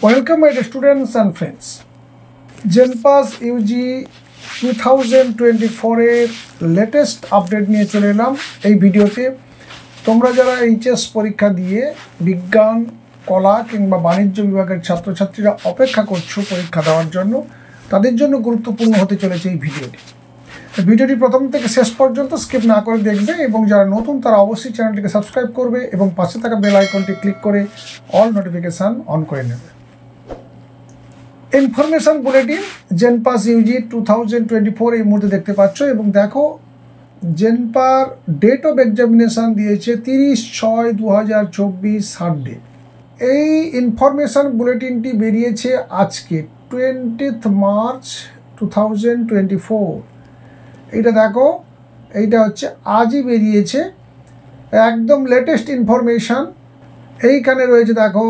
Welcome my students and friends. JenPass UG 2024 এর latest update নিয়ে চলে এলাম এই ভিডিওতে। তোমরা যারা এইচএস পরীক্ষা দিয়ে বিজ্ঞান, কলা কিংবা বাণিজ্য বিভাগের ছাত্রছাত্রীরা অপেক্ষা করছো পরীক্ষা দেওয়ার জন্য, তাদের জন্য গুরুত্বপূর্ণ হতে চলেছে এই ভিডিওটি। ভিডিওটি প্রথম থেকে শেষ পর্যন্ত স্কিপ না করে দেখবে এবং যারা নতুন তারা অবশ্যই চ্যানেলটিকে সাবস্ক্রাইব করবে এবং পাশে থাকা বেল আইকনটি ক্লিক করে অল নোটিফিকেশান অন করে নেবে। ইনফরমেশন বুলেটিন জেনপাস ইউজি 2024 এই মুহূর্তে দেখতে পাচ্ছ এবং দেখো জেনপার ডেট অফ এক্সামিনেশান দিয়েছে 30/6/2024 সানডে। এই ইনফরমেশন বুলেটিনটি বেরিয়েছে আজকে 20 মার্চ 2024। এইটা দেখো, এইটা হচ্ছে আজই বেরিয়েছে, একদম লেটেস্ট ইনফরমেশান। এইখানে রয়েছে দেখো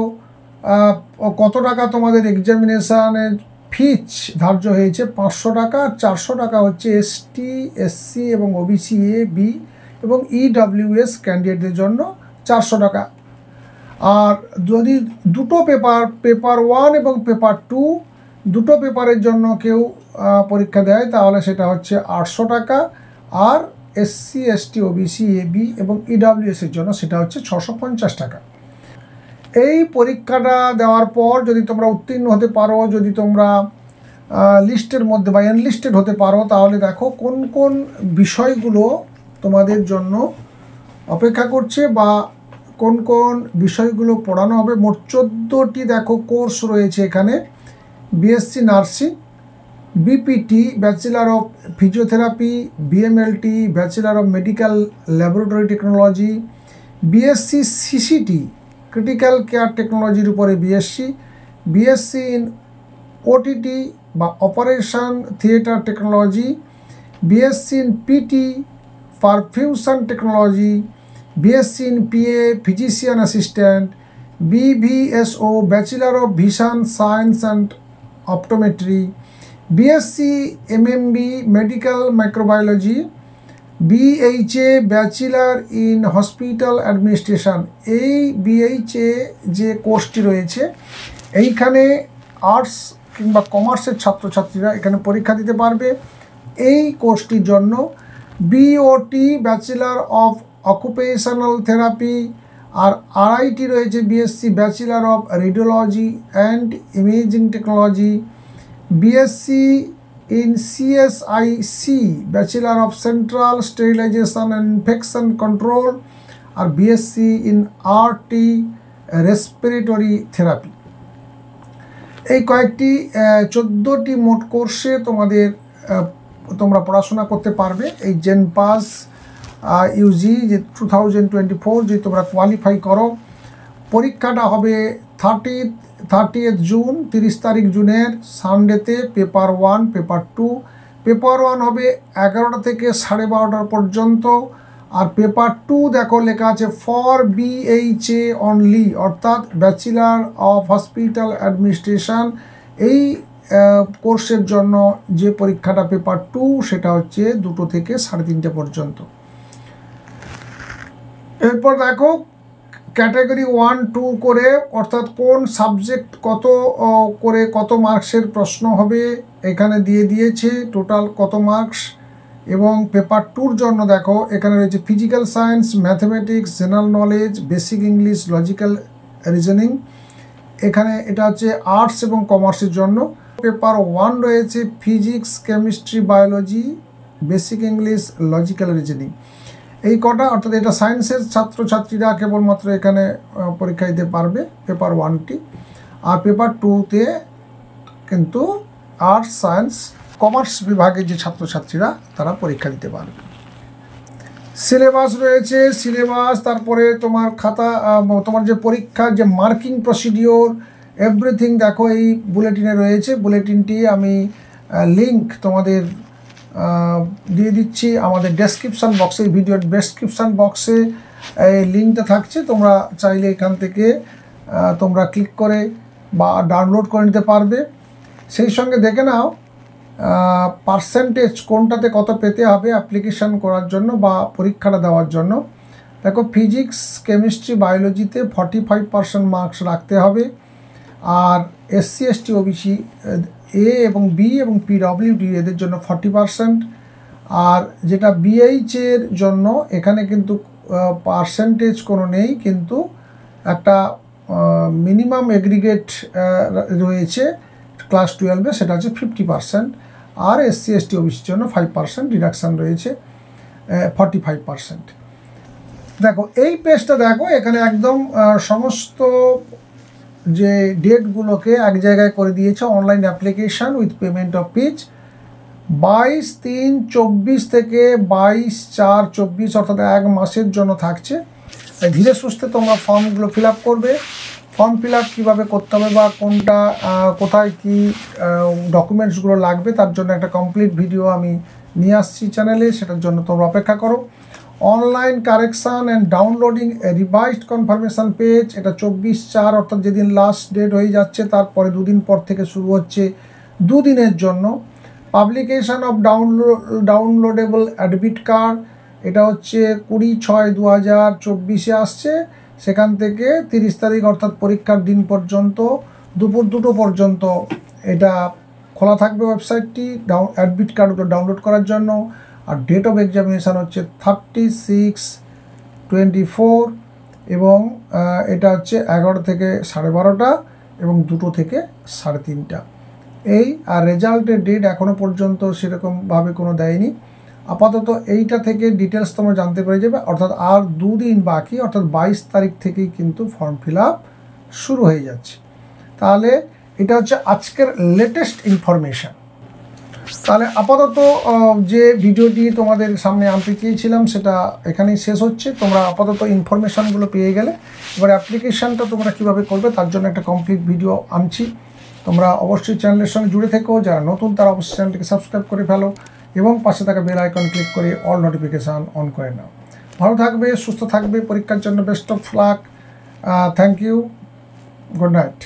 কত টাকা তোমাদের এক্সামিনেশানের ফিজ ধার্য হয়েছে, 500 টাকা, আর 400 টাকা হচ্ছে এসটি, এসসি এবং ওবিসি এ, বি এবং ইডব্লিউএস ক্যান্ডিডেটদের জন্য 400 টাকা। আর যদি দুটো পেপার 1 এবং পেপার 2 দুটো পেপারের জন্য কেউ পরীক্ষা দেয় তাহলে সেটা হচ্ছে 800 টাকা, আর এসসি, এসটি, ওবিসি, এবি এবং ইডব্লিউএসের জন্য সেটা হচ্ছে 650 টাকা। এই পরীক্ষাটা দেওয়ার পর যদি তোমরা উত্তীর্ণ হতে পারো, যদি তোমরা লিস্টের মধ্যে বা এনলিস্টেড হতে পারো, তাহলে দেখো কোন কোন বিষয়গুলো তোমাদের জন্য অপেক্ষা করছে বা কোন কোন বিষয়গুলো পড়ানো হবে। মোট 14টি দেখো কোর্স রয়েছে এখানে। BSc nursing, BPT bachelor of physiotherapy, BMLT bachelor of medical laboratory technology, BSc CCT critical care টেকনোলজির উপরে বিএসসি, বিএসসি ইন ওটিটি বা operation theatre technology, BSc in PT perfusion technology, BSc in PA physician assistant, BVSO bachelor of vision science and optometry, BSc MMB medical microbiology, BHA bachelor in hospital administration. এই BHA যে কোর্সটি রয়েছে এইখানে arts কিংবা কমার্সের ছাত্রছাত্রীরা এখানে পরীক্ষা দিতে পারবে এই কোর্সটির জন্য। BOT bachelor of occupational therapy, আর আরআইটি রয়েছে BSc bachelor of radiology and imaging technology, BSc in CSIC Bachelor of Central Sterilization and Infection Control, আর BSc in RT Respiratory Therapy। এই কয়েকটি 14টি মোট কোর্সে তোমরা পড়াশোনা করতে পারবে। এই জেনপাস ইউজি যে 2024 যদি তোমরা কোয়ালিফাই করো, পরীক্ষাটা হবে 30 জুন, 30 তারিখ জুনের সানডেতে। Paper 1, paper 2। পেপার 1 হবে 11টা থেকে 12:30 পর্যন্ত, আর পেপার 2 দেখো লেখা আছে ফর বিএইচএ অনলি, অর্থাৎ ব্যাচেলার অফ হসপিটাল অ্যাডমিনিস্ট্রেশন। এই কোর্সের জন্য যে পরীক্ষাটা পেপার 2 সেটা হচ্ছে 2টো থেকে 3:30 পর্যন্ত। এরপর দেখো ক্যাটাগরি 1, 2 করে, অর্থাৎ কোন সাবজেক্ট কত করে কত মার্কসের প্রশ্ন হবে এখানে দিয়ে দিয়েছে, টোটাল কত মার্কস। এবং পেপার 2-র জন্য দেখো এখানে রয়েছে physical science, mathematics, general knowledge, basic English, logical reasoning. এখানে এটা হচ্ছে আর্টস এবং কমার্সের জন্য। পেপার 1 রয়েছে physics, chemistry, biology, basic English, logical reasoning. এই কটা, অর্থাৎ এটা সায়েন্সের ছাত্রছাত্রীরা কেবলমাত্র এখানে পরীক্ষা দিতে পারবে পেপার 1টি, আর পেপার 2তে কিন্তু আর্টস, সায়েন্স, কমার্স বিভাগের যে ছাত্রছাত্রীরা তারা পরীক্ষা দিতে পারবে। সিলেবাস রয়েছে, সিলেবাস, তারপরে তোমার খাতা, তোমার যে পরীক্ষার যে মার্কিং প্রসিডিওর, এভরিথিং দেখো এই বুলেটিনে রয়েছে। বুলেটিনটি আমি লিঙ্ক তোমাদের দিয়ে দিচ্ছি আমাদের ডেসক্রিপশান বক্সে, ভিডিওর ডেসক্রিপশান বক্সে এই লিঙ্কটা থাকছে। তোমরা চাইলে এখান থেকে তোমরা ক্লিক করে বা ডাউনলোড করে নিতে পারবে। সেই সঙ্গে দেখে নাও পার্সেন্টেজ কোনটাতে কত পেতে হবে অ্যাপ্লিকেশান করার জন্য বা পরীক্ষাটা দেওয়ার জন্য। দেখো ফিজিক্স, কেমিস্ট্রি, বায়োলজিতে 45% মার্কস রাখতে হবে, আর SC ST OBC A এবং B এবং PWD এদের জন্য 40%। আর যেটা BH এর জন্য এখানে কিন্তু পার্সেন্টেজ কোনো নেই, কিন্তু একটা মিনিমাম এগ্রিগেট রয়েছে ক্লাস 12-এ, সেটা হচ্ছে 50%। আর SC ST OBC জন্য 5% ডিডাকশান রয়েছে, 45%। দেখো এই পেজটা দেখো, এখানে একদম সমস্ত যে ডেটগুলোকে এক জায়গায় করে দিয়েছে। Online application with payment of fees 22/3/24 থেকে 22/4/24, অর্থাৎ 1 মাসের জন্য থাকছে। ধীরে সুস্থে তোমরা ফর্মগুলো ফিল আপ করবে। ফর্ম ফিল আপ কীভাবে করতে হবে বা কোনটা কোথায় কী ডকুমেন্টসগুলো লাগবে তার জন্য একটা কমপ্লিট ভিডিও আমি নিয়ে আসছি চ্যানেলে, সেটার জন্য তোমরা অপেক্ষা করো। Online correction and downloading revised confirmation page, এটা 24/4 অর্থাৎ যেদিন লাস্ট ডেট হয়ে যাচ্ছে তারপরে 2 দিন পর থেকে শুরু হচ্ছে 2 দিনের জন্য। Publication of downloadable admit card, এটা হচ্ছে 20/6/2024 আসছে। সেখান থেকে 30 তারিখ অর্থাৎ পরীক্ষার দিন পর্যন্ত দুপুর 2টো পর্যন্ত এটা খোলা থাকবে ওয়েবসাইটটি অ্যাডমিট কার্ডগুলো ডাউনলোড করার জন্য। আর ডেট অফ এক্সামিনেশান হচ্ছে 30/6/24 এবং এটা হচ্ছে 11 থেকে 12:30 এবং 2টো থেকে 3:30 এই। আর রেজাল্টের ডেট এখনও পর্যন্ত সেরকমভাবে কোনো দেয়নি। আপাতত এইটা থেকে ডিটেলস তোমরা জানতে পেরে যাবে, অর্থাৎ আর 2 দিন বাকি, অর্থাৎ 22 তারিখ থেকেই কিন্তু ফর্ম ফিল আপ শুরু হয়ে যাচ্ছে। তাহলে এটা হচ্ছে আজকের লেটেস্ট ইনফরমেশান। তাহলে আপাতত যে ভিডিওটি তোমাদের সামনে আনতে চেয়েছিলাম সেটা এখানেই শেষ হচ্ছে। তোমরা আপাতত ইনফরমেশানগুলো পেয়ে গেলে, এবার অ্যাপ্লিকেশানটা তোমরা কীভাবে করবে তার জন্য একটা কমপ্লিট ভিডিও আনছি। তোমরা অবশ্যই চ্যানেলের সঙ্গে জুড়ে থেকো, যারা নতুন তারা অবশ্যই চ্যানেলটিকে সাবস্ক্রাইব করে ফেলো এবং পাশে থাকা বেল আইকন ক্লিক করে অল নোটিফিকেশান অন করে নাও। ভালো থাকবে, সুস্থ থাকবে, পরীক্ষার জন্য best of luck. Thank you, good night.